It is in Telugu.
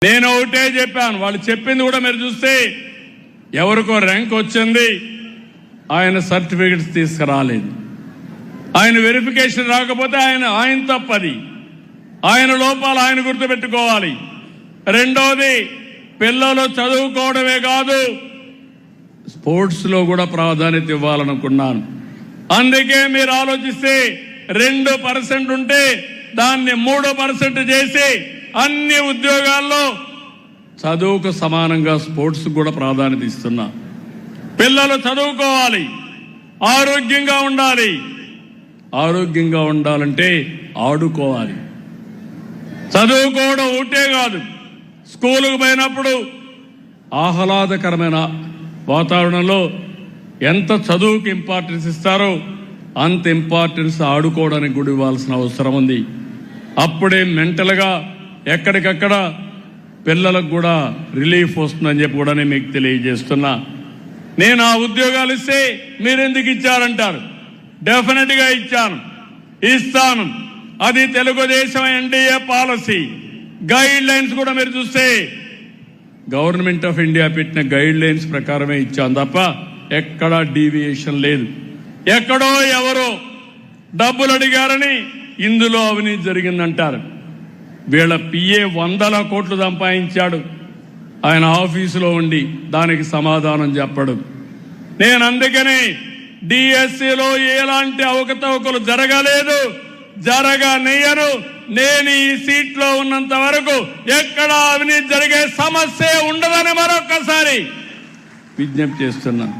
నేను ఒకటే చెప్పాను, వాళ్ళు చెప్పింది కూడా మీరు చూస్తే ఎవరికో ర్యాంక్ వచ్చింది, ఆయన సర్టిఫికెట్స్ తీసుకురాలేదు, ఆయన వెరిఫికేషన్ రాకపోతే ఆయన తప్పది, ఆయన లోపాలు ఆయన గుర్తుపెట్టుకోవాలి. రెండోది, పిల్లలు చదువుకోవడమే కాదు స్పోర్ట్స్లో కూడా ప్రాధాన్యత ఇవ్వాలనుకున్నాను. అందుకే మీరు ఆలోచిస్తే 2% ఉంటే దాన్ని 3% చేసి అన్ని ఉద్యోగాల్లో చదువుకు సమానంగా స్పోర్ట్స్ కూడా ప్రాధాన్యత ఇస్తున్నా. పిల్లలు చదువుకోవాలి, ఆరోగ్యంగా ఉండాలి. ఆరోగ్యంగా ఉండాలంటే ఆడుకోవాలి. చదువుకోవడం ఒకటే కాదు, స్కూలుకు పోయినప్పుడు ఆహ్లాదకరమైన వాతావరణంలో ఎంత చదువుకి ఇంపార్టెన్స్ ఇస్తారో అంత ఇంపార్టెన్స్ ఆడుకోవడానికి కూడా ఇవ్వాల్సిన అవసరం ఉంది. అప్పుడే మెంటల్గా ఎక్కడికక్కడ పిల్లలకు కూడా రిలీఫ్ వస్తుందని చెప్పి కూడా నేను మీకు తెలియజేస్తున్నా. నేను ఆ ఉద్యోగాలు ఇస్తే మీరెందుకు ఇచ్చారంటారు. డెఫినెట్గా ఇస్తాను. అది Telugu Desam NDA policy. Guide lines కూడా మీరు చూస్తే గవర్నమెంట్ ఆఫ్ ఇండియా పెట్టిన గైడ్ లైన్స్ ప్రకారమే ఇచ్చాను తప్ప ఎక్కడా డీవియేషన్ లేదు. ఎక్కడో ఎవరో డబ్బులు అడిగారని ఇందులో అవినీతి జరిగిందంటారు. వీళ్ళ పిఏ 100 కోట్లు సంపాదించాడు, ఆయన ఆఫీసులో ఉండి దానికి సమాధానం చెప్పడు. నేను అందుకనే డిఎస్సిలో ఎలాంటి అవకతవకలు జరగలేదు, జరగనియను. నేను ఈ సీట్లో ఉన్నంత వరకు ఎక్కడ అవినీతి జరిగే సమస్య ఉండదని మరొక్కసారి విజ్ఞప్తి చేస్తున్నాను.